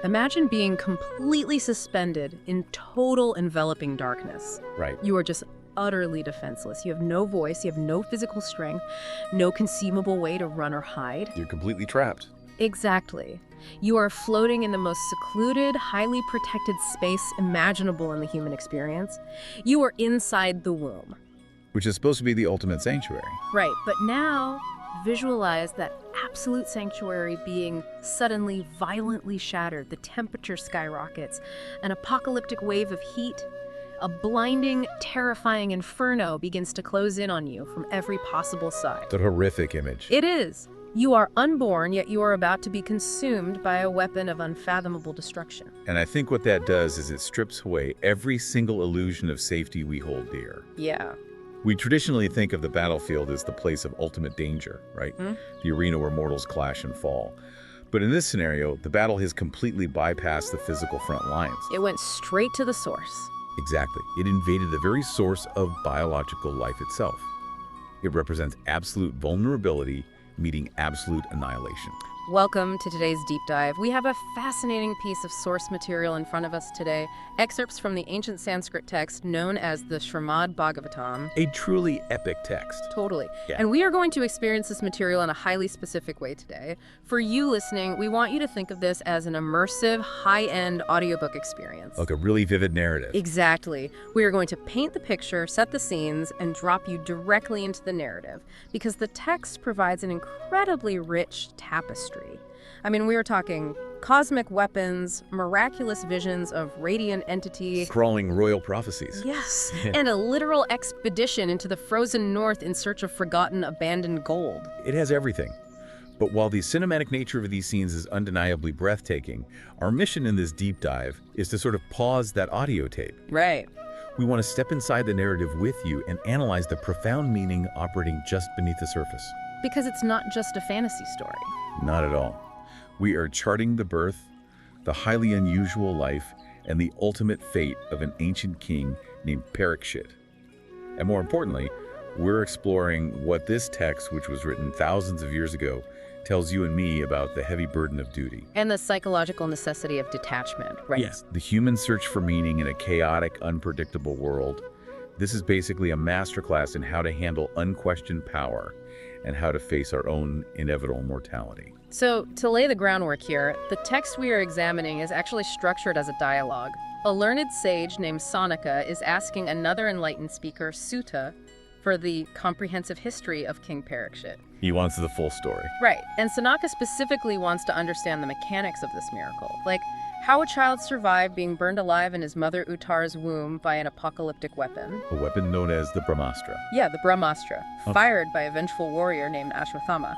Imagine being completely suspended in total enveloping darkness. Right. You are just utterly defenseless. You have no voice, you have no physical strength, no conceivable way to run or hide. You're completely trapped. Exactly. You are floating in the most secluded, highly protected space imaginable in the human experience. You are inside the womb. Which is supposed to be the ultimate sanctuary. Right, but now visualize that absolute sanctuary being suddenly violently shattered. The temperature skyrockets, an apocalyptic wave of heat, a blinding, terrifying inferno begins to close in on you from every possible side. The horrific image. It is. You are unborn, yet you are about to be consumed by a weapon of unfathomable destruction. And I think what that does is it strips away every single illusion of safety we hold dear. Yeah. We traditionally think of the battlefield as the place of ultimate danger, right? The arena where mortals clash and fall. But in this scenario, the battle has completely bypassed the physical front lines. It went straight to the source. Exactly. It invaded the very source of biological life itself. It represents absolute vulnerability meeting absolute annihilation. Welcome to today's deep dive. We have a fascinating piece of source material in front of us today, excerpts from the ancient Sanskrit text known as the Srimad Bhagavatam. A truly epic text. Totally. Yeah. And we are going to experience this material in a highly specific way today. For you listening, we want you to think of this as an immersive, high-end audiobook experience. Like a really vivid narrative. Exactly. We are going to paint the picture, set the scenes, and drop you directly into the narrative, because the text provides an incredibly rich tapestry. I mean, we are talking cosmic weapons, miraculous visions of radiant entities, Crawling royal prophecies. yes, and a literal expedition into the frozen north in search of forgotten, abandoned gold. It has everything. But while the cinematic nature of these scenes is undeniably breathtaking, our mission in this deep dive is to sort of pause that audio tape. Right. We want to step inside the narrative with you and analyze the profound meaning operating just beneath the surface. Because it's not just a fantasy story. Not at all. We are charting the birth, the highly unusual life, and the ultimate fate of an ancient king named Parikshit. And more importantly, we're exploring what this text, which was written thousands of years ago, tells you and me about the heavy burden of duty. And the psychological necessity of detachment, right? Yes. The human search for meaning in a chaotic, unpredictable world. This is basically a masterclass in how to handle unquestioned power and how to face our own inevitable mortality. So, to lay the groundwork here, the text we are examining is actually structured as a dialogue. A learned sage named Sanaka is asking another enlightened speaker, Sutta, for the comprehensive history of King Parikshit. He wants the full story. Right, and Sanaka specifically wants to understand the mechanics of this miracle, like how a child survived being burned alive in his mother Uttara's womb by an apocalyptic weapon. A weapon known as the Brahmastra. Yeah, the Brahmastra, fired by a vengeful warrior named Ashwatthama.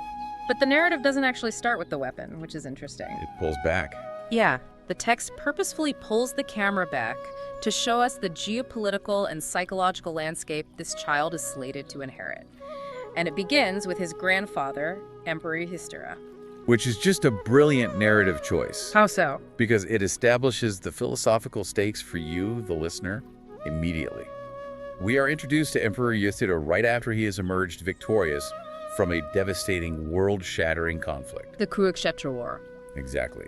But the narrative doesn't actually start with the weapon, which is interesting. It pulls back. Yeah, the text purposefully pulls the camera back to show us the geopolitical and psychological landscape this child is slated to inherit. And it begins with his grandfather, Emperor Uttara. Which is just a brilliant narrative choice. How so? Because it establishes the philosophical stakes for you, the listener, immediately. We are introduced to Emperor Uttara right after he has emerged victorious from a devastating, world-shattering conflict. The Kurukshetra War. Exactly.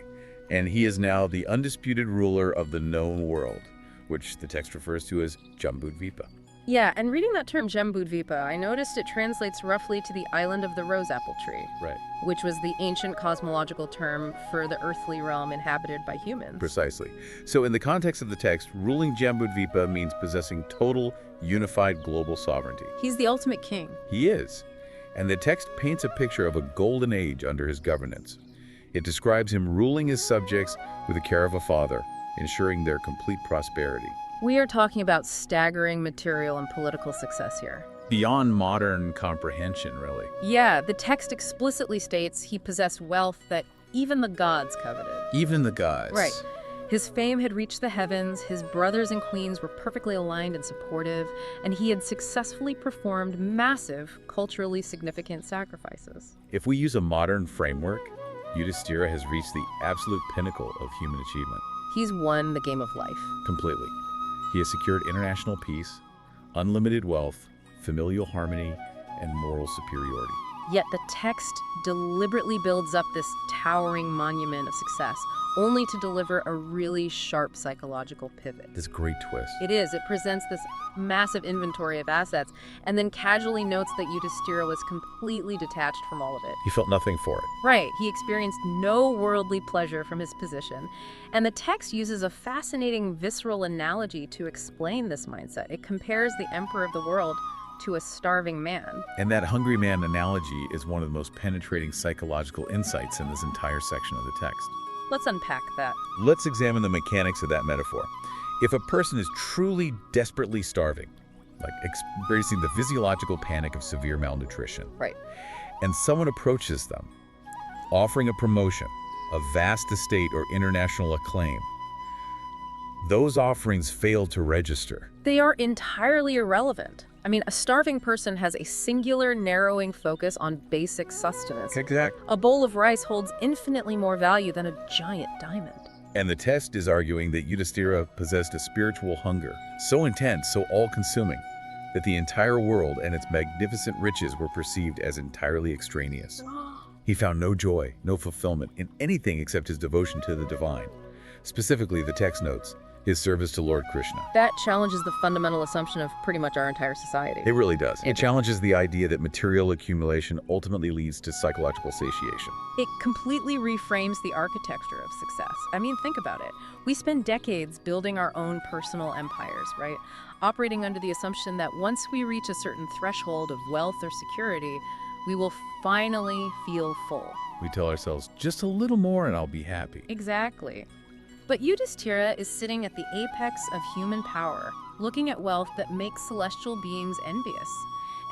And he is now the undisputed ruler of the known world, which the text refers to as Jambudvipa. Yeah, and reading that term Jambudvipa, I noticed it translates roughly to the island of the rose apple tree. Right. Which was the ancient cosmological term for the earthly realm inhabited by humans. Precisely. So in the context of the text, ruling Jambudvipa means possessing total, unified global sovereignty. He's the ultimate king. He is. And the text paints a picture of a golden age under his governance. It describes him ruling his subjects with the care of a father, ensuring their complete prosperity. We are talking about staggering material and political success here. Beyond modern comprehension, really. Yeah, the text explicitly states he possessed wealth that even the gods coveted. Even the gods. Right. His fame had reached the heavens, his brothers and queens were perfectly aligned and supportive, and he had successfully performed massive, culturally significant sacrifices. If we use a modern framework, Yudhishthira has reached the absolute pinnacle of human achievement. He's won the game of life. Completely. He has secured international peace, unlimited wealth, familial harmony, and moral superiority. Yet the text deliberately builds up this towering monument of success, only to deliver a really sharp psychological pivot. This great twist. It is. It presents this massive inventory of assets, and then casually notes that Yudhishthira was completely detached from all of it. He felt nothing for it. Right. He experienced no worldly pleasure from his position. And the text uses a fascinating visceral analogy to explain this mindset. It compares the emperor of the world to a starving man. And that hungry man analogy is one of the most penetrating psychological insights in this entire section of the text. Let's unpack that. Let's examine the mechanics of that metaphor. If a person is truly desperately starving, like experiencing the physiological panic of severe malnutrition, Right. and someone approaches them, offering a promotion, a vast estate, or international acclaim, those offerings fail to register. They are entirely irrelevant. I mean, a starving person has a singular, narrowing focus on basic sustenance. Exactly. A bowl of rice holds infinitely more value than a giant diamond. And the text is arguing that Yudhishthira possessed a spiritual hunger, so intense, so all-consuming, that the entire world and its magnificent riches were perceived as entirely extraneous. He found no joy, no fulfillment in anything except his devotion to the divine. Specifically, the text notes, his service to Lord Krishna. That challenges the fundamental assumption of pretty much our entire society. It really does. It challenges the idea that material accumulation ultimately leads to psychological satiation. It completely reframes the architecture of success. I mean, think about it. We spend decades building our own personal empires, right? Operating under the assumption that once we reach a certain threshold of wealth or security, we will finally feel full. We tell ourselves, just a little more and I'll be happy. Exactly. But Yudhishthira is sitting at the apex of human power, looking at wealth that makes celestial beings envious.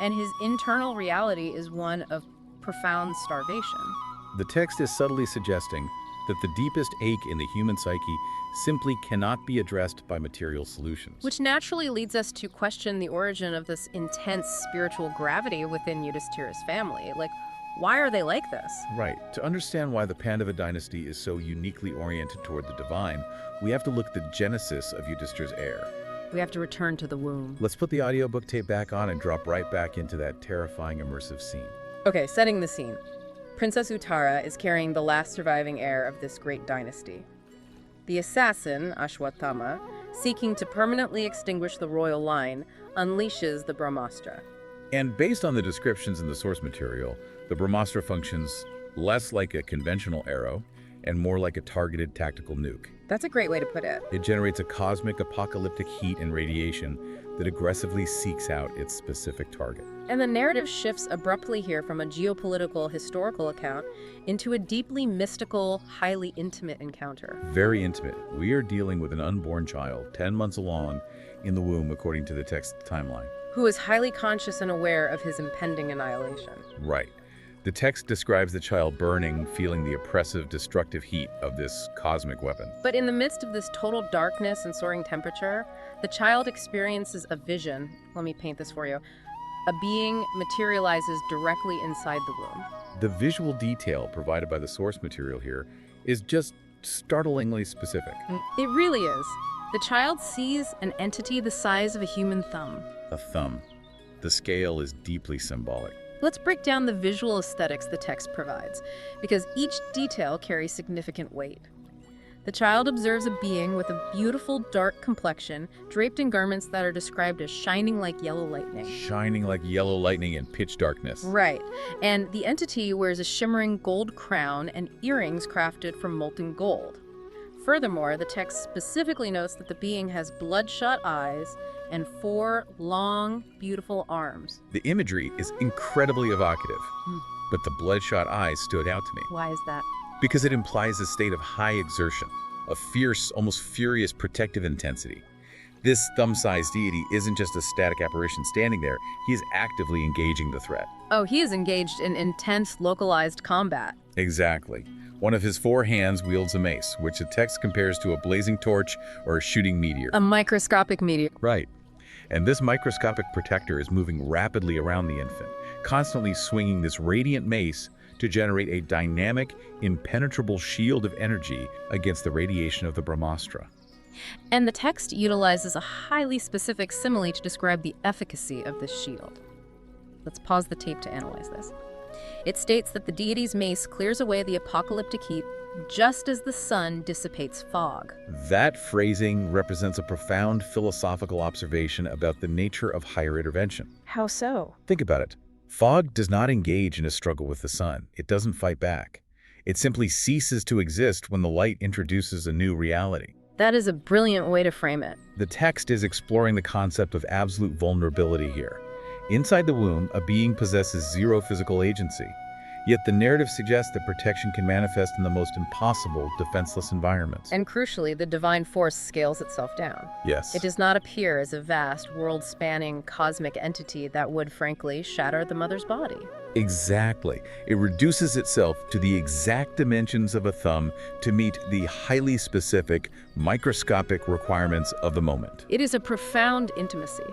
And his internal reality is one of profound starvation. The text is subtly suggesting that the deepest ache in the human psyche simply cannot be addressed by material solutions. Which naturally leads us to question the origin of this intense spiritual gravity within Yudhishthira's family. Like, why are they like this? Right. To understand why the Pandava dynasty is so uniquely oriented toward the divine, we have to look at the genesis of Yudhishthira's heir. We have to return to the womb. Let's put the audiobook tape back on and drop right back into that terrifying immersive scene. Okay, setting the scene. Princess Uttara is carrying the last surviving heir of this great dynasty. The assassin, Ashwatthama, seeking to permanently extinguish the royal line, unleashes the Brahmastra. And based on the descriptions in the source material, the Brahmastra functions less like a conventional arrow and more like a targeted tactical nuke. That's a great way to put it. It generates a cosmic apocalyptic heat and radiation that aggressively seeks out its specific target. And the narrative shifts abruptly here from a geopolitical historical account into a deeply mystical, highly intimate encounter. Very intimate. We are dealing with an unborn child, 10 months along in the womb according to the text timeline. Who is highly conscious and aware of his impending annihilation. Right. The text describes the child burning, feeling the oppressive, destructive heat of this cosmic weapon. But in the midst of this total darkness and soaring temperature, the child experiences a vision. Let me paint this for you. A being materializes directly inside the womb. The visual detail provided by the source material here is just startlingly specific. It really is. The child sees an entity the size of a human thumb. A thumb. The scale is deeply symbolic. Let's break down the visual aesthetics the text provides, because each detail carries significant weight. The child observes a being with a beautiful dark complexion, draped in garments that are described as shining like yellow lightning. Shining like yellow lightning in pitch darkness. Right. And the entity wears a shimmering gold crown and earrings crafted from molten gold. Furthermore, the text specifically notes that the being has bloodshot eyes and 4 long, beautiful arms. The imagery is incredibly evocative, but the bloodshot eyes stood out to me. Why is that? Because it implies a state of high exertion, a fierce, almost furious protective intensity. This thumb-sized deity isn't just a static apparition standing there, he is actively engaging the threat. Oh, he is engaged in intense, localized combat. Exactly. One of his 4 hands wields a mace, which the text compares to a blazing torch or a shooting meteor. A microscopic meteor. Right. And this microscopic protector is moving rapidly around the infant, constantly swinging this radiant mace to generate a dynamic, impenetrable shield of energy against the radiation of the Brahmastra. And the text utilizes a highly specific simile to describe the efficacy of this shield. Let's pause the tape to analyze this. It states that the deity's mace clears away the apocalyptic heat just as the sun dissipates fog. That phrasing represents a profound philosophical observation about the nature of higher intervention. How so? Think about it. Fog does not engage in a struggle with the sun. It doesn't fight back. It simply ceases to exist when the light introduces a new reality. That is a brilliant way to frame it. The text is exploring the concept of absolute vulnerability here. Inside the womb, a being possesses zero physical agency. Yet the narrative suggests that protection can manifest in the most impossible, defenseless environments. And crucially, the divine force scales itself down. Yes. It does not appear as a vast, world-spanning cosmic entity that would, frankly, shatter the mother's body. Exactly. It reduces itself to the exact dimensions of a thumb to meet the highly specific, microscopic requirements of the moment. It is a profound intimacy.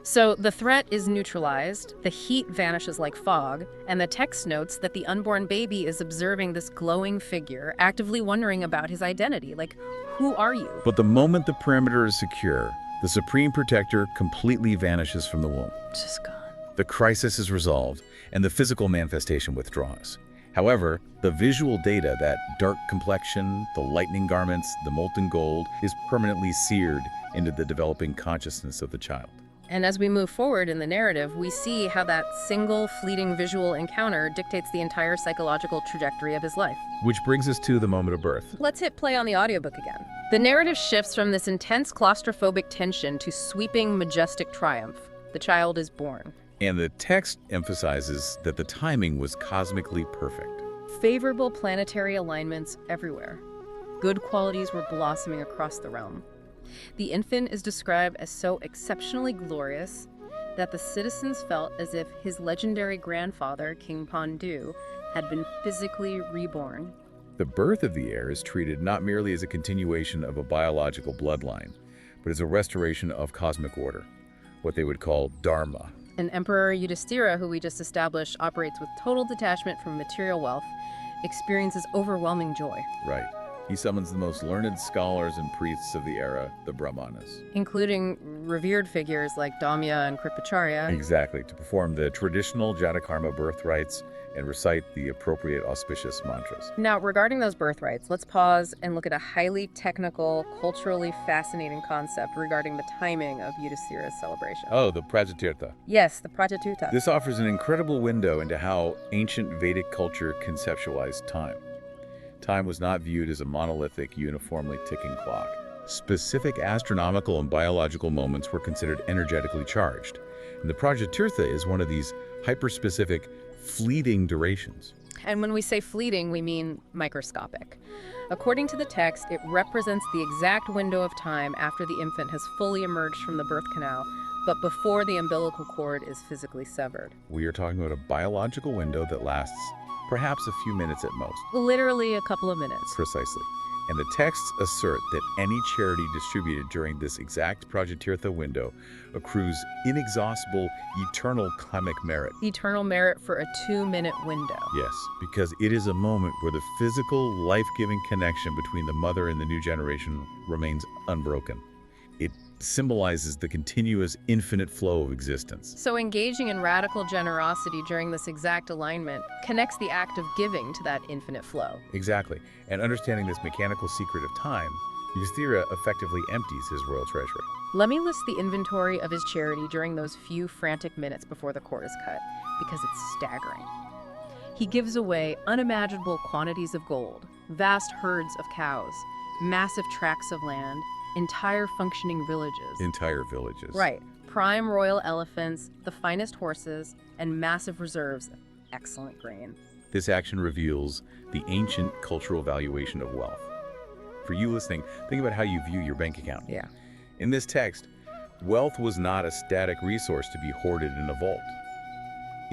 So the threat is neutralized, the heat vanishes like fog, and the text notes that the unborn baby is observing this glowing figure, actively wondering about his identity, like, who are you? But the moment the perimeter is secure, the supreme protector completely vanishes from the womb. Just gone. The crisis is resolved, and the physical manifestation withdraws. However, the visual data, that dark complexion, the lightning garments, the molten gold, is permanently seared into the developing consciousness of the child. And as we move forward in the narrative, we see how that single fleeting visual encounter dictates the entire psychological trajectory of his life. Which brings us to the moment of birth. Let's hit play on the audiobook again. The narrative shifts from this intense claustrophobic tension to sweeping, majestic triumph. The child is born. And the text emphasizes that the timing was cosmically perfect. Favorable planetary alignments everywhere. Good qualities were blossoming across the realm. The infant is described as so exceptionally glorious that the citizens felt as if his legendary grandfather, King Pandu, had been physically reborn. The birth of the heir is treated not merely as a continuation of a biological bloodline, but as a restoration of cosmic order, what they would call Dharma. And Emperor Yudhishthira, who we just established operates with total detachment from material wealth, experiences overwhelming joy. Right. He summons the most learned scholars and priests of the era, the Brahmanas. Including revered figures like Damya and Kripacharya. Exactly, to perform the traditional Jatakarma birth rites and recite the appropriate auspicious mantras. Now, regarding those birth rites, let's pause and look at a highly technical, culturally fascinating concept regarding the timing of Yudhishthira's celebration. Oh, the Prajatirtha. Yes, the Prajatirtha. This offers an incredible window into how ancient Vedic culture conceptualized time. Time was not viewed as a monolithic, uniformly ticking clock. Specific astronomical and biological moments were considered energetically charged, and the Prajatirtha is one of these hyper-specific, fleeting durations. And when we say fleeting, we mean microscopic. According to the text, it represents the exact window of time after the infant has fully emerged from the birth canal, but before the umbilical cord is physically severed. We are talking about a biological window that lasts perhaps a few minutes at most. Literally a couple of minutes. Precisely. And the texts assert that any charity distributed during this exact Prajatirtha window accrues inexhaustible, eternal karmic merit. Eternal merit for a 2-minute window. Yes, because it is a moment where the physical, life-giving connection between the mother and the new generation remains unbroken. It symbolizes the continuous, infinite flow of existence. So engaging in radical generosity during this exact alignment connects the act of giving to that infinite flow. Exactly. And understanding this mechanical secret of time, Yudhishthira effectively empties his royal treasury. Let me list the inventory of his charity during those few frantic minutes before the cord is cut, because it's staggering. He gives away unimaginable quantities of gold, vast herds of cows, massive tracts of land, entire functioning villages. Entire villages. Right. Prime royal elephants, the finest horses, and massive reserves of excellent grain. This action reveals the ancient cultural valuation of wealth. For you listening, think about how you view your bank account. Yeah. In this text, wealth was not a static resource to be hoarded in a vault.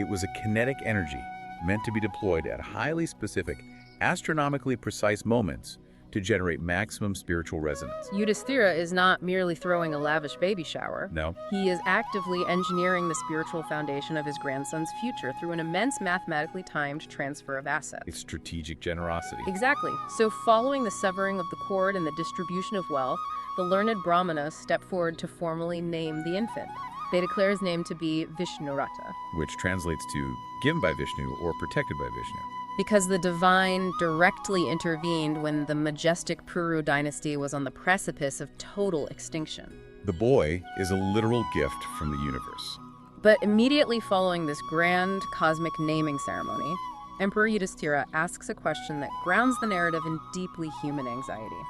It was a kinetic energy meant to be deployed at highly specific, astronomically precise moments to generate maximum spiritual resonance. Yudhishthira is not merely throwing a lavish baby shower. No. He is actively engineering the spiritual foundation of his grandson's future through an immense mathematically timed transfer of assets. It's strategic generosity. Exactly. So following the severing of the cord and the distribution of wealth, the learned Brahmanas step forward to formally name the infant. They declare his name to be Vishnurata, which translates to given by Vishnu or protected by Vishnu. because the divine directly intervened when the majestic Puru dynasty was on the precipice of total extinction. The boy is a literal gift from the universe. But immediately following this grand cosmic naming ceremony, Emperor Yudhishthira asks a question that grounds the narrative in deeply human anxiety.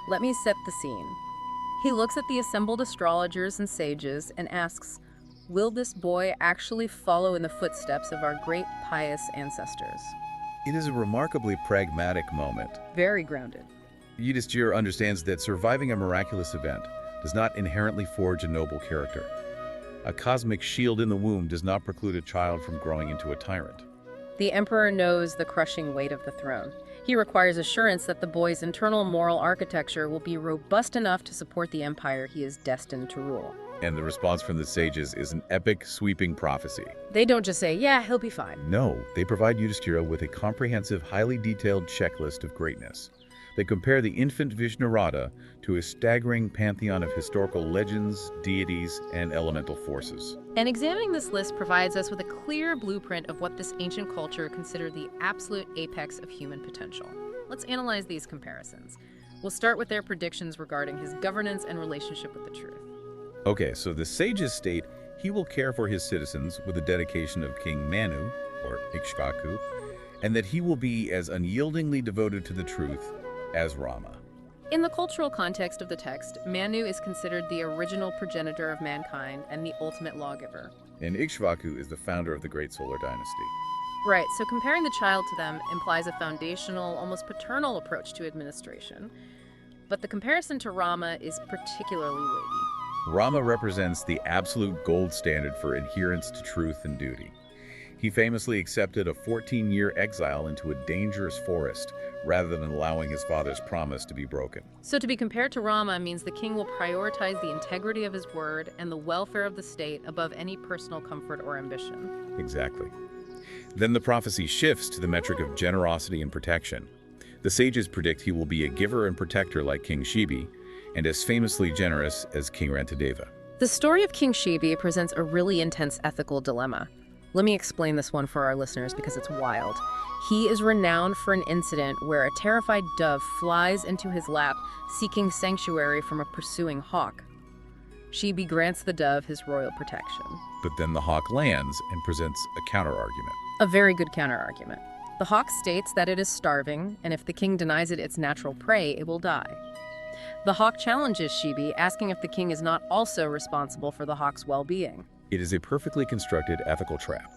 Let me set the scene. He looks at the assembled astrologers and sages and asks, will this boy actually follow in the footsteps of our great pious ancestors? It is a remarkably pragmatic moment. Very grounded. Yudhishthira understands that surviving a miraculous event does not inherently forge a noble character. A cosmic shield in the womb does not preclude a child from growing into a tyrant. The emperor knows the crushing weight of the throne. He requires assurance that the boy's internal moral architecture will be robust enough to support the empire he is destined to rule. And the response from the sages is an epic, sweeping prophecy. They don't just say, yeah, he'll be fine. No, they provide Yudhishthira with a comprehensive, highly detailed checklist of greatness. They compare the infant Vishnurata to a staggering pantheon of historical legends, deities, and elemental forces. And examining this list provides us with a clear blueprint of what this ancient culture considered the absolute apex of human potential. Let's analyze these comparisons. We'll start with their predictions regarding his governance and relationship with the truth. Okay, so the sages state he will care for his citizens with the dedication of King Manu, or Ikshvaku, and that he will be as unyieldingly devoted to the truth as Rama. In the cultural context of the text, Manu is considered the original progenitor of mankind and the ultimate lawgiver. And Ikshvaku is the founder of the great solar dynasty. Right, so comparing the child to them implies a foundational, almost paternal approach to administration. But the comparison to Rama is particularly weighty. Rama represents the absolute gold standard for adherence to truth and duty. He famously accepted a 14-year exile into a dangerous forest rather than allowing his father's promise to be broken. So to be compared to Rama means the king will prioritize the integrity of his word and the welfare of the state above any personal comfort or ambition. Exactly. Then the prophecy shifts to the metric of generosity and protection. The sages predict he will be a giver and protector like King Shibi, and as famously generous as King Rantadeva. The story of King Shibi presents a really intense ethical dilemma. Let me explain this one for our listeners because it's wild. He is renowned for an incident where a terrified dove flies into his lap, seeking sanctuary from a pursuing hawk. Shibi grants the dove his royal protection. But then the hawk lands and presents a counter-argument. A very good counter-argument. The hawk states that it is starving, and if the king denies it its natural prey, it will die. The hawk challenges Shibi, asking if the king is not also responsible for the hawk's well-being. It is a perfectly constructed ethical trap.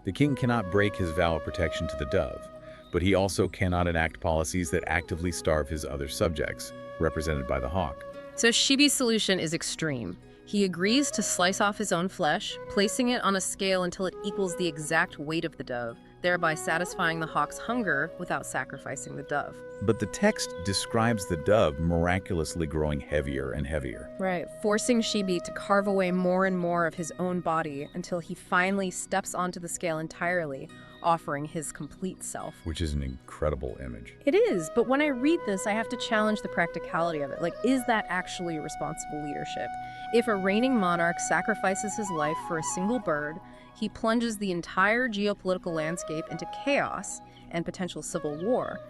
The king cannot break his vow of protection to the dove, but he also cannot enact policies that actively starve his other subjects, represented by the hawk. So Shibi's solution is extreme. He agrees to slice off his own flesh, placing it on a scale until it equals the exact weight of the dove, thereby satisfying the hawk's hunger without sacrificing the dove. But the text describes the dove miraculously growing heavier and heavier. Right, forcing Shibi to carve away more and more of his own body until he finally steps onto the scale entirely, offering his complete self. Which is an incredible image. It is, but when I read this, I have to challenge the practicality of it. Like, is that actually responsible leadership? If a reigning monarch sacrifices his life for a single bird, he plunges the entire geopolitical landscape into chaos and potential civil war.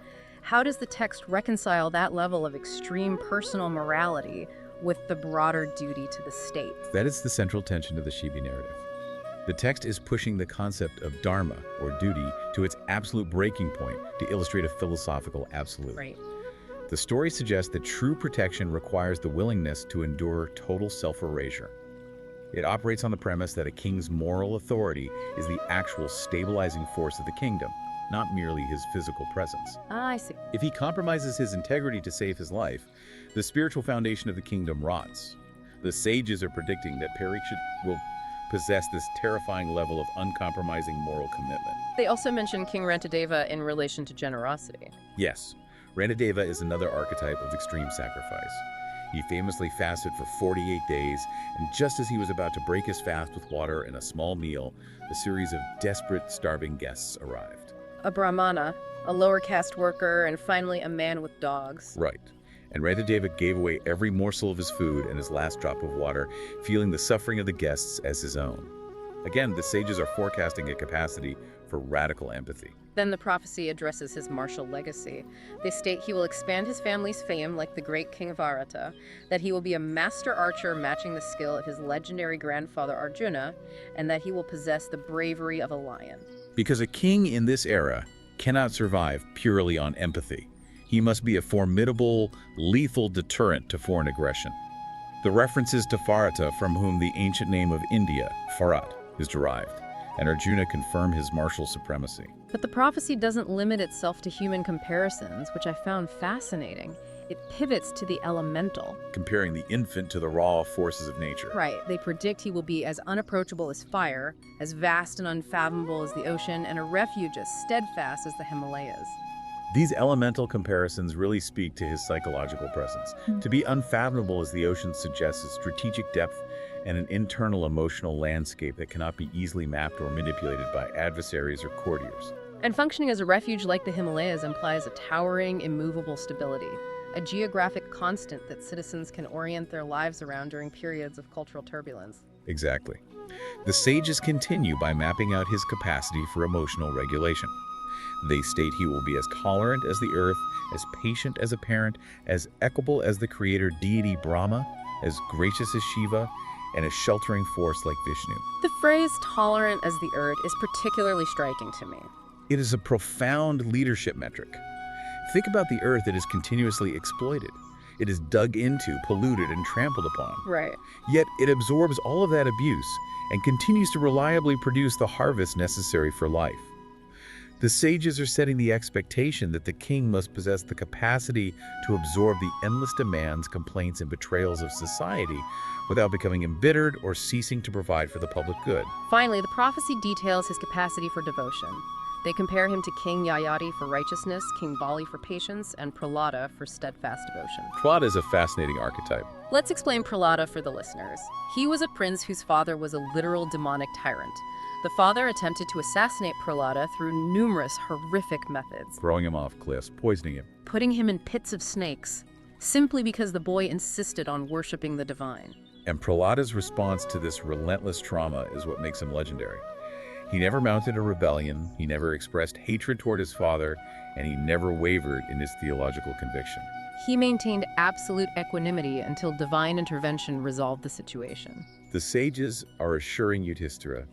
How does the text reconcile that level of extreme personal morality with the broader duty to the state? That is the central tension of the Shibi narrative. The text is pushing the concept of dharma, or duty, to its absolute breaking point to illustrate a philosophical absolute. Right. The story suggests that true protection requires the willingness to endure total self-erasure. It operates on the premise that a king's moral authority is the actual stabilizing force of the kingdom, not merely his physical presence. I see. If he compromises his integrity to save his life, the spiritual foundation of the kingdom rots. The sages are predicting that Parikshit will possess this terrifying level of uncompromising moral commitment. They also mention King Rantadeva in relation to generosity. Yes, Rantadeva is another archetype of extreme sacrifice. He famously fasted for 48 days, and just as he was about to break his fast with water and a small meal, a series of desperate, starving guests arrived. A Brahmana, a lower caste worker, and finally a man with dogs. Right. And Radhadeva gave away every morsel of his food and his last drop of water, feeling the suffering of the guests as his own. Again, the sages are forecasting a capacity for radical empathy. Then the prophecy addresses his martial legacy. They state he will expand his family's fame like the great king of Bharata, that he will be a master archer matching the skill of his legendary grandfather Arjuna, and that he will possess the bravery of a lion. Because a king in this era cannot survive purely on empathy. He must be a formidable, lethal deterrent to foreign aggression. The references to Bharata, from whom the ancient name of India, Bharat, is derived, and Arjuna confirm his martial supremacy. But the prophecy doesn't limit itself to human comparisons, which I found fascinating. It pivots to the elemental. Comparing the infant to the raw forces of nature. Right. They predict he will be as unapproachable as fire, as vast and unfathomable as the ocean, and a refuge as steadfast as the Himalayas. These elemental comparisons really speak to his psychological presence. To be unfathomable as the ocean suggests a strategic depth and an internal emotional landscape that cannot be easily mapped or manipulated by adversaries or courtiers. And functioning as a refuge like the Himalayas implies a towering, immovable stability, a geographic constant that citizens can orient their lives around during periods of cultural turbulence. Exactly. The sages continue by mapping out his capacity for emotional regulation. They state he will be as tolerant as the earth, as patient as a parent, as equable as the creator deity Brahma, as gracious as Shiva, and a sheltering force like Vishnu. The phrase tolerant as the earth is particularly striking to me. It is a profound leadership metric. Think about the earth that is continuously exploited. It is dug into, polluted, and trampled upon. Right. Yet it absorbs all of that abuse and continues to reliably produce the harvest necessary for life. The sages are setting the expectation that the king must possess the capacity to absorb the endless demands, complaints, and betrayals of society without becoming embittered or ceasing to provide for the public good. Finally, the prophecy details his capacity for devotion. They compare him to King Yayati for righteousness, King Bali for patience, and Prahlada for steadfast devotion. Prahlada is a fascinating archetype. Let's explain Prahlada for the listeners. He was a prince whose father was a literal demonic tyrant. The father attempted to assassinate Prahlada through numerous horrific methods. Throwing him off cliffs, poisoning him. Putting him in pits of snakes, simply because the boy insisted on worshiping the divine. And Prahlada's response to this relentless trauma is what makes him legendary. He never mounted a rebellion, he never expressed hatred toward his father, and he never wavered in his theological conviction. He maintained absolute equanimity until divine intervention resolved the situation. The sages are assuring Yudhishthira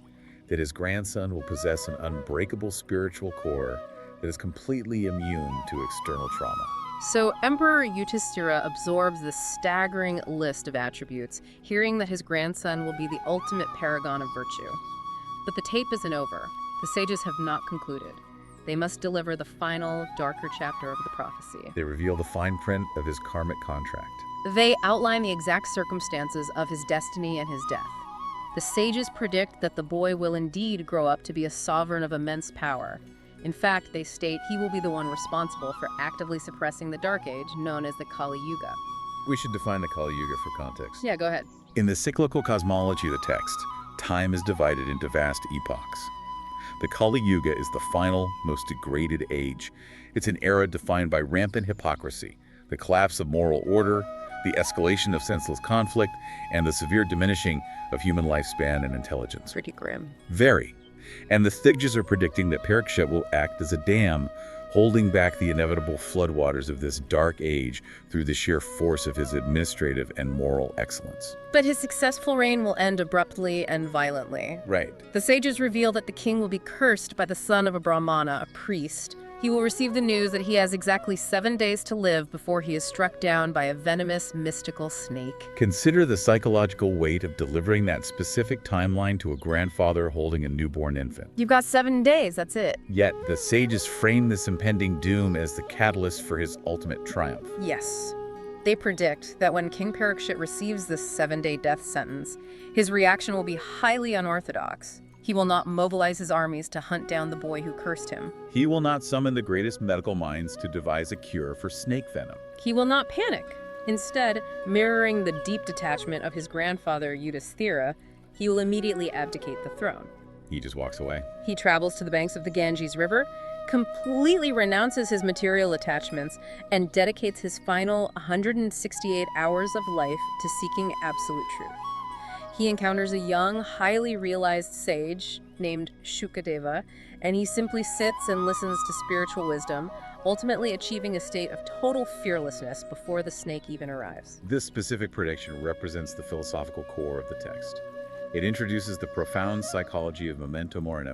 that his grandson will possess an unbreakable spiritual core that is completely immune to external trauma. So Emperor Yudhishthira absorbs this staggering list of attributes, hearing that his grandson will be the ultimate paragon of virtue. But the tape isn't over. The sages have not concluded. They must deliver the final, darker chapter of the prophecy. They reveal the fine print of his karmic contract. They outline the exact circumstances of his destiny and his death. The sages predict that the boy will indeed grow up to be a sovereign of immense power. In fact, they state he will be the one responsible for actively suppressing the Dark Age, known as the Kali Yuga. We should define the Kali Yuga for context. Yeah, go ahead. In the cyclical cosmology of the text, time is divided into vast epochs. The Kali Yuga is the final, most degraded age. It's an era defined by rampant hypocrisy, the collapse of moral order, the escalation of senseless conflict, and the severe diminishing of human lifespan and intelligence. Pretty grim. Very. And the sages are predicting that Parikshit will act as a dam, holding back the inevitable floodwaters of this dark age through the sheer force of his administrative and moral excellence. But his successful reign will end abruptly and violently. Right. The sages reveal that the king will be cursed by the son of a Brahmana, a priest. He will receive the news that he has exactly 7 days to live before he is struck down by a venomous, mystical snake. Consider the psychological weight of delivering that specific timeline to a grandfather holding a newborn infant. You've got 7 days, that's it. Yet, the sages frame this impending doom as the catalyst for his ultimate triumph. Yes. They predict that when King Parikshit receives this 7-day death sentence, his reaction will be highly unorthodox. He will not mobilize his armies to hunt down the boy who cursed him. He will not summon the greatest medical minds to devise a cure for snake venom. He will not panic. Instead, mirroring the deep detachment of his grandfather Yudhishthira, he will immediately abdicate the throne. He just walks away. He travels to the banks of the Ganges River, completely renounces his material attachments and dedicates his final 168 hours of life to seeking absolute truth. He encounters a young, highly realized sage named Shukadeva, and he simply sits and listens to spiritual wisdom, ultimately achieving a state of total fearlessness before the snake even arrives. This specific prediction represents the philosophical core of the text. It introduces the profound psychology of memento mori,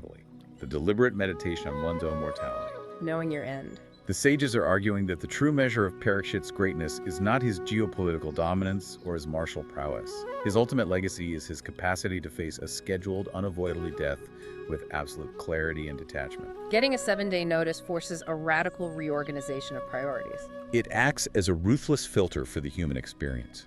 the deliberate meditation on one's own mortality. Knowing your end. The sages are arguing that the true measure of Parikshit's greatness is not his geopolitical dominance or his martial prowess. His ultimate legacy is his capacity to face a scheduled, unavoidable death with absolute clarity and detachment. Getting a 7-day notice forces a radical reorganization of priorities. It acts as a ruthless filter for the human experience.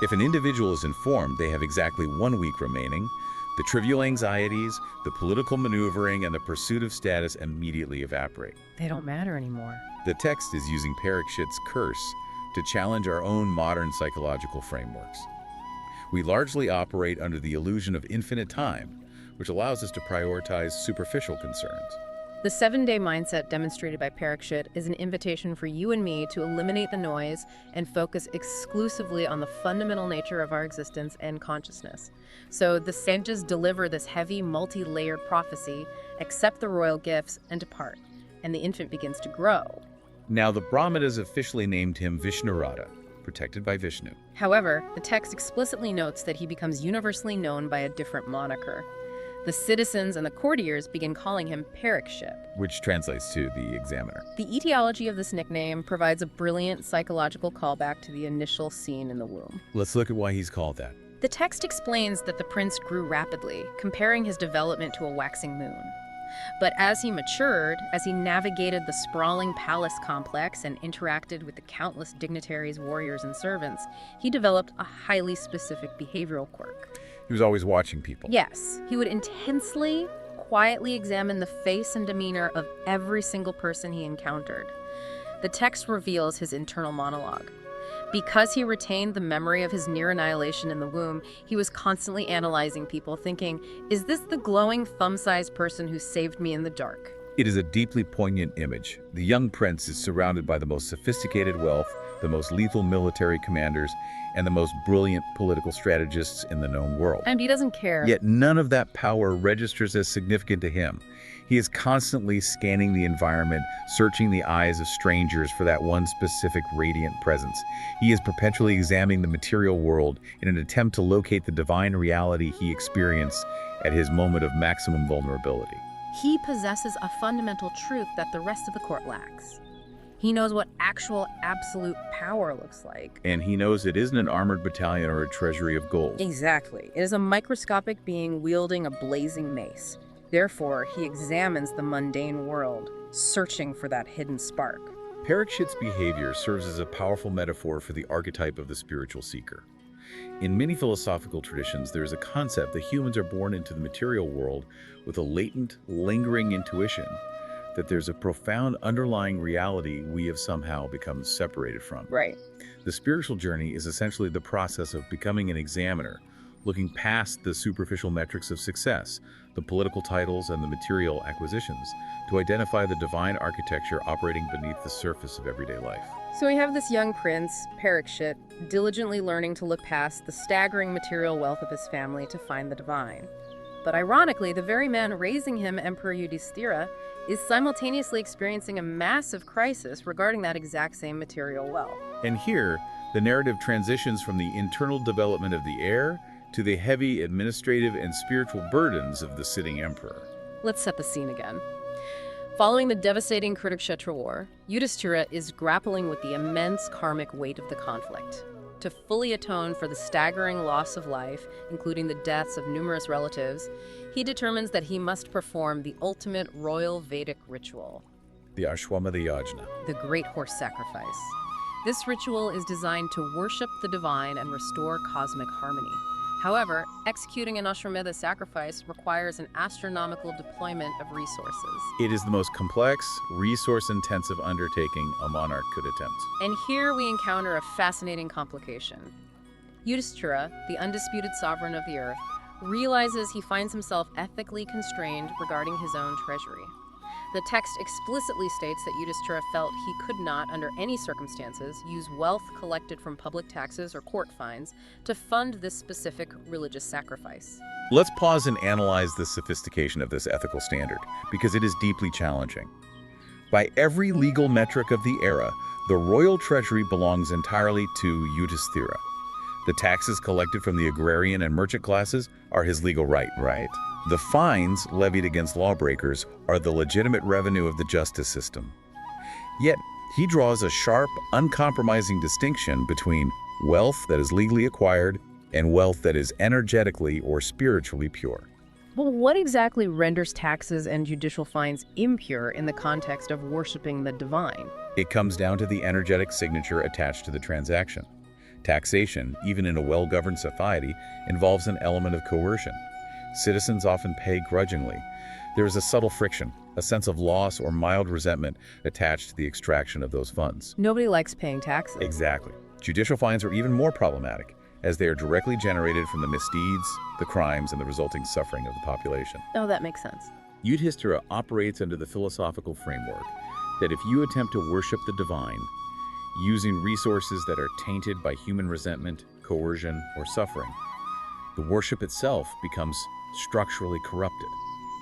If an individual is informed they have exactly 1 week remaining, the trivial anxieties, the political maneuvering, and the pursuit of status immediately evaporate. They don't matter anymore. The text is using Parikshit's curse to challenge our own modern psychological frameworks. We largely operate under the illusion of infinite time, which allows us to prioritize superficial concerns. The 7-day mindset demonstrated by Parikshit is an invitation for you and me to eliminate the noise and focus exclusively on the fundamental nature of our existence and consciousness. So the sages deliver this heavy, multi-layered prophecy, accept the royal gifts, and depart. And the infant begins to grow. Now, the Brahmanas officially named him Vishnurata, protected by Vishnu. However, the text explicitly notes that he becomes universally known by a different moniker. The citizens and the courtiers begin calling him Parikshit, which translates to the examiner. The etiology of this nickname provides a brilliant psychological callback to the initial scene in the womb. Let's look at why he's called that. The text explains that the prince grew rapidly, comparing his development to a waxing moon. But as he matured, as he navigated the sprawling palace complex and interacted with the countless dignitaries, warriors, and servants, he developed a highly specific behavioral quirk. He was always watching people. Yes, he would intensely, quietly examine the face and demeanor of every single person he encountered. The text reveals his internal monologue. Because he retained the memory of his near annihilation in the womb, he was constantly analyzing people, thinking, is this the glowing thumb-sized person who saved me in the dark? It is a deeply poignant image. The young prince is surrounded by the most sophisticated wealth, the most lethal military commanders, and the most brilliant political strategists in the known world. And he doesn't care. Yet none of that power registers as significant to him. He is constantly scanning the environment, searching the eyes of strangers for that one specific radiant presence. He is perpetually examining the material world in an attempt to locate the divine reality he experienced at his moment of maximum vulnerability. He possesses a fundamental truth that the rest of the court lacks. He knows what actual absolute power looks like. And he knows it isn't an armored battalion or a treasury of gold. Exactly. It is a microscopic being wielding a blazing mace. Therefore, he examines the mundane world, searching for that hidden spark. Parikshit's behavior serves as a powerful metaphor for the archetype of the spiritual seeker. In many philosophical traditions, there is a concept that humans are born into the material world with a latent, lingering intuition that there's a profound underlying reality we have somehow become separated from. Right. The spiritual journey is essentially the process of becoming an examiner, looking past the superficial metrics of success, the political titles, and the material acquisitions, to identify the divine architecture operating beneath the surface of everyday life. So we have this young prince, Parikshit, diligently learning to look past the staggering material wealth of his family to find the divine. But ironically, the very man raising him, Emperor Yudhishthira, is simultaneously experiencing a massive crisis regarding that exact same material wealth. And here, the narrative transitions from the internal development of the heir to the heavy administrative and spiritual burdens of the sitting emperor. Let's set the scene again. Following the devastating Kurukshetra War, Yudhishthira is grappling with the immense karmic weight of the conflict. To fully atone for the staggering loss of life, including the deaths of numerous relatives, he determines that he must perform the ultimate royal Vedic ritual, The Ashwatthama Yajna. the Great Horse Sacrifice. This ritual is designed to worship the divine and restore cosmic harmony. However, executing an Ashwamedha sacrifice requires an astronomical deployment of resources. It is the most complex, resource-intensive undertaking a monarch could attempt. And here we encounter a fascinating complication. Yudhishthira, the undisputed sovereign of the earth, realizes he finds himself ethically constrained regarding his own treasury. The text explicitly states that Yudhishthira felt he could not, under any circumstances, use wealth collected from public taxes or court fines to fund this specific religious sacrifice. Let's pause and analyze the sophistication of this ethical standard, because it is deeply challenging. By every legal metric of the era, the royal treasury belongs entirely to Yudhishthira. The taxes collected from the agrarian and merchant classes are his legal right. The fines levied against lawbreakers are the legitimate revenue of the justice system. Yet, he draws a sharp, uncompromising distinction between wealth that is legally acquired and wealth that is energetically or spiritually pure. Well, what exactly renders taxes and judicial fines impure in the context of worshiping the divine? It comes down to the energetic signature attached to the transaction. Taxation, even in a well-governed society, involves an element of coercion. Citizens often pay grudgingly. There is a subtle friction, a sense of loss or mild resentment attached to the extraction of those funds. Nobody likes paying taxes. Exactly. Judicial fines are even more problematic, as they are directly generated from the misdeeds, the crimes, and the resulting suffering of the population. Oh, that makes sense. Yudhishthira operates under the philosophical framework that if you attempt to worship the divine, using resources that are tainted by human resentment, coercion, or suffering, the worship itself becomes structurally corrupted.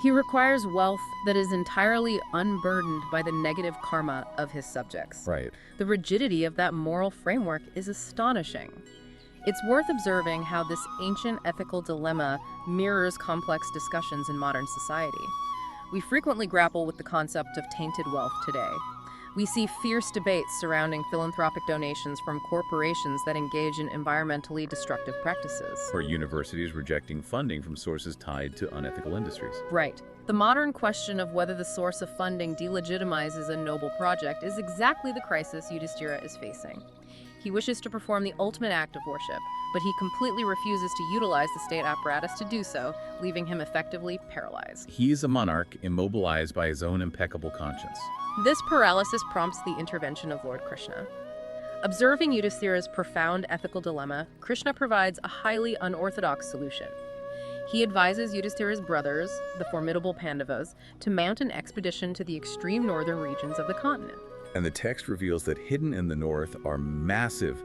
He requires wealth that is entirely unburdened by the negative karma of his subjects. Right. The rigidity of that moral framework is astonishing. It's worth observing how this ancient ethical dilemma mirrors complex discussions in modern society. We frequently grapple with the concept of tainted wealth today. We see fierce debates surrounding philanthropic donations from corporations that engage in environmentally destructive practices. Or universities rejecting funding from sources tied to unethical industries. Right. The modern question of whether the source of funding delegitimizes a noble project is exactly the crisis Yudhishthira is facing. He wishes to perform the ultimate act of worship, but he completely refuses to utilize the state apparatus to do so, leaving him effectively paralyzed. He is a monarch immobilized by his own impeccable conscience. This paralysis prompts the intervention of Lord Krishna. Observing Yudhishthira's profound ethical dilemma, Krishna provides a highly unorthodox solution. He advises Yudhishthira's brothers, the formidable Pandavas, to mount an expedition to the extreme northern regions of the continent. And the text reveals that hidden in the north are massive,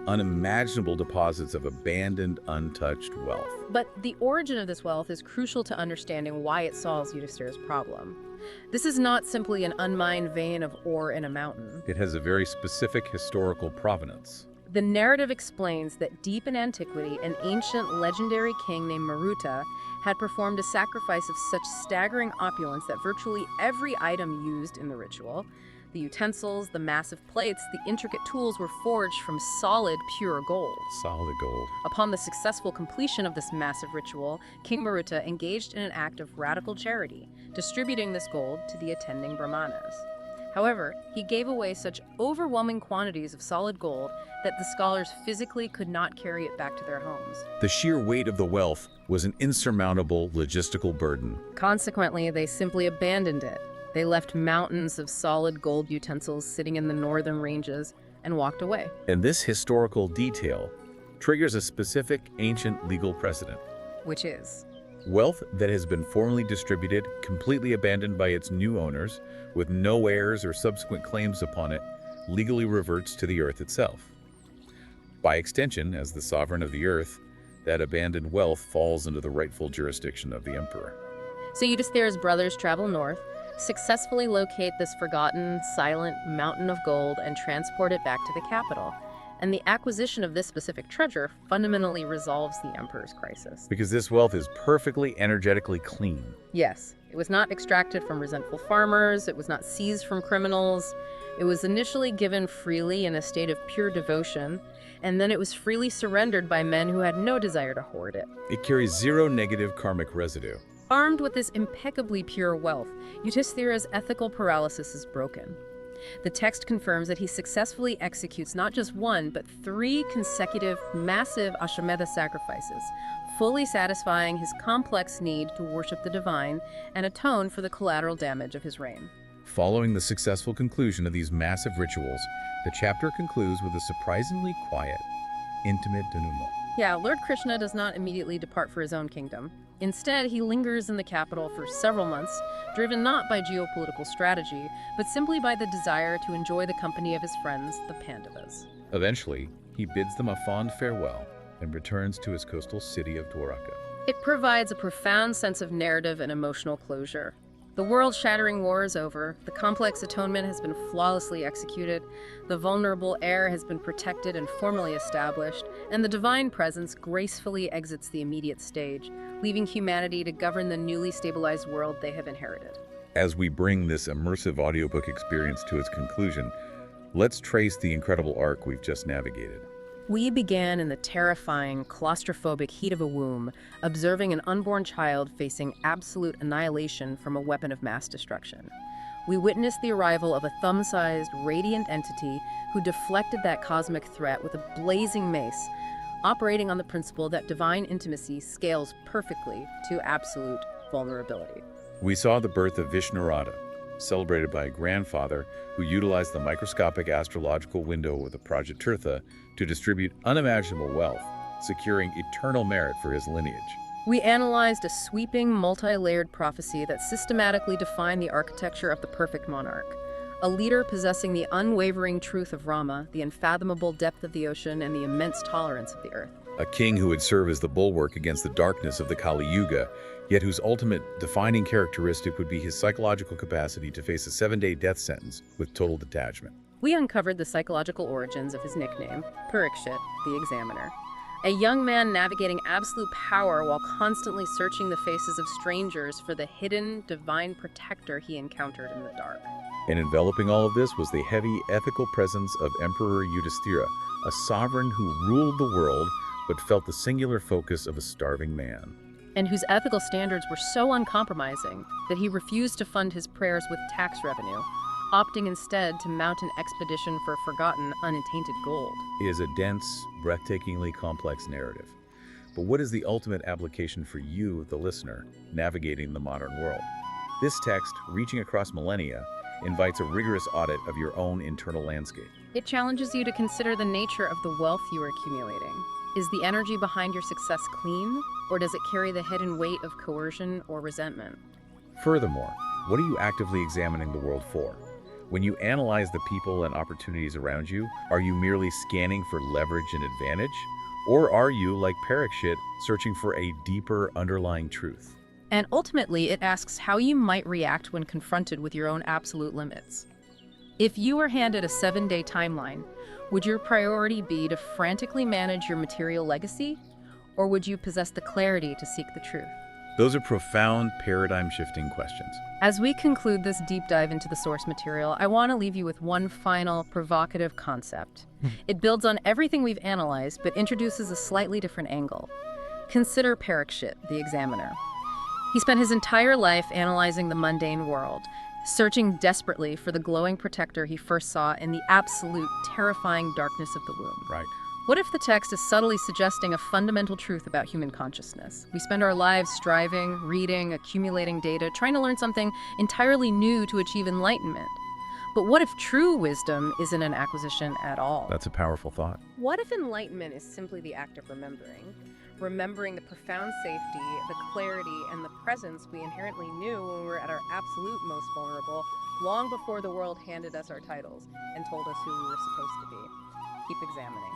unimaginable deposits of abandoned, untouched wealth. But the origin of this wealth is crucial to understanding why it solves Yudhishthira's problem. This is not simply an unmined vein of ore in a mountain. It has a very specific historical provenance. The narrative explains that deep in antiquity, an ancient legendary king named Maruta had performed a sacrifice of such staggering opulence that virtually every item used in the ritual, the utensils, the massive plates, the intricate tools, were forged from solid, pure gold. Solid gold. Upon the successful completion of this massive ritual, King Maruta engaged in an act of radical charity, distributing this gold to the attending Brahmanas. However, he gave away such overwhelming quantities of solid gold that the scholars physically could not carry it back to their homes. The sheer weight of the wealth was an insurmountable logistical burden. Consequently, they simply abandoned it. They left mountains of solid gold utensils sitting in the northern ranges and walked away. And this historical detail triggers a specific ancient legal precedent. Which is? Wealth that has been formally distributed, completely abandoned by its new owners, with no heirs or subsequent claims upon it, legally reverts to the earth itself. By extension, as the sovereign of the earth, that abandoned wealth falls into the rightful jurisdiction of the emperor. So Yudhishthira's brothers travel north, successfully locate this forgotten, silent mountain of gold and transport it back to the capital. And the acquisition of this specific treasure fundamentally resolves the emperor's crisis. Because this wealth is perfectly energetically clean. Yes, it was not extracted from resentful farmers, it was not seized from criminals. It was initially given freely in a state of pure devotion, and then it was freely surrendered by men who had no desire to hoard it. It carries zero negative karmic residue. Armed with this impeccably pure wealth, Yudhishthira's ethical paralysis is broken. The text confirms that he successfully executes not just one, but 3 consecutive, massive Ashwatthama sacrifices, fully satisfying his complex need to worship the divine and atone for the collateral damage of his reign. Following the successful conclusion of these massive rituals, the chapter concludes with a surprisingly quiet, intimate denouement. Yeah, Lord Krishna does not immediately depart for his own kingdom. Instead, he lingers in the capital for several months, driven not by geopolitical strategy, but simply by the desire to enjoy the company of his friends, the Pandavas. Eventually, he bids them a fond farewell and returns to his coastal city of Dwaraka. It provides a profound sense of narrative and emotional closure. The world-shattering war is over, the complex atonement has been flawlessly executed, the vulnerable heir has been protected and formally established, and the divine presence gracefully exits the immediate stage, leaving humanity to govern the newly stabilized world they have inherited. As we bring this immersive audiobook experience to its conclusion, let's trace the incredible arc we've just navigated. We began in the terrifying, claustrophobic heat of a womb, observing an unborn child facing absolute annihilation from a weapon of mass destruction. We witnessed the arrival of a thumb-sized, radiant entity who deflected that cosmic threat with a blazing mace, operating on the principle that divine intimacy scales perfectly to absolute vulnerability. We saw the birth of Vishnurata, celebrated by a grandfather who utilized the microscopic astrological window of the Prajatirtha to distribute unimaginable wealth, securing eternal merit for his lineage. We analyzed a sweeping, multi-layered prophecy that systematically defined the architecture of the perfect monarch, a leader possessing the unwavering truth of Rama, the unfathomable depth of the ocean, and the immense tolerance of the earth. A king who would serve as the bulwark against the darkness of the Kali Yuga, yet whose ultimate defining characteristic would be his psychological capacity to face a 7-day death sentence with total detachment. We uncovered the psychological origins of his nickname, Parikshit, the Examiner. A young man navigating absolute power while constantly searching the faces of strangers for the hidden divine protector he encountered in the dark. And enveloping all of this was the heavy ethical presence of Emperor Yudhishthira, a sovereign who ruled the world but felt the singular focus of a starving man. And whose ethical standards were so uncompromising that he refused to fund his prayers with tax revenue, opting instead to mount an expedition for forgotten, untainted gold. It is a dense, breathtakingly complex narrative. But what is the ultimate application for you, the listener, navigating the modern world? This text, reaching across millennia, invites a rigorous audit of your own internal landscape. It challenges you to consider the nature of the wealth you are accumulating. Is the energy behind your success clean, or does it carry the hidden weight of coercion or resentment? Furthermore, what are you actively examining the world for? When you analyze the people and opportunities around you, are you merely scanning for leverage and advantage? Or are you, like Parikshit, searching for a deeper underlying truth? And ultimately, it asks how you might react when confronted with your own absolute limits. If you were handed a 7-day timeline, would your priority be to frantically manage your material legacy? Or would you possess the clarity to seek the truth? Those are profound, paradigm-shifting questions. As we conclude this deep dive into the source material, I want to leave you with one final provocative concept. It builds on everything we've analyzed, but introduces a slightly different angle. Consider Parikshit, the Examiner. He spent his entire life analyzing the mundane world, searching desperately for the glowing protector he first saw in the absolute, terrifying darkness of the womb. Right. What if the text is subtly suggesting a fundamental truth about human consciousness? We spend our lives striving, reading, accumulating data, trying to learn something entirely new to achieve enlightenment. But what if true wisdom isn't an acquisition at all? That's a powerful thought. What if enlightenment is simply the act of remembering? Remembering the profound safety, the clarity, and the presence we inherently knew when we were at our absolute most vulnerable, long before the world handed us our titles and told us who we were supposed to be. Keep examining.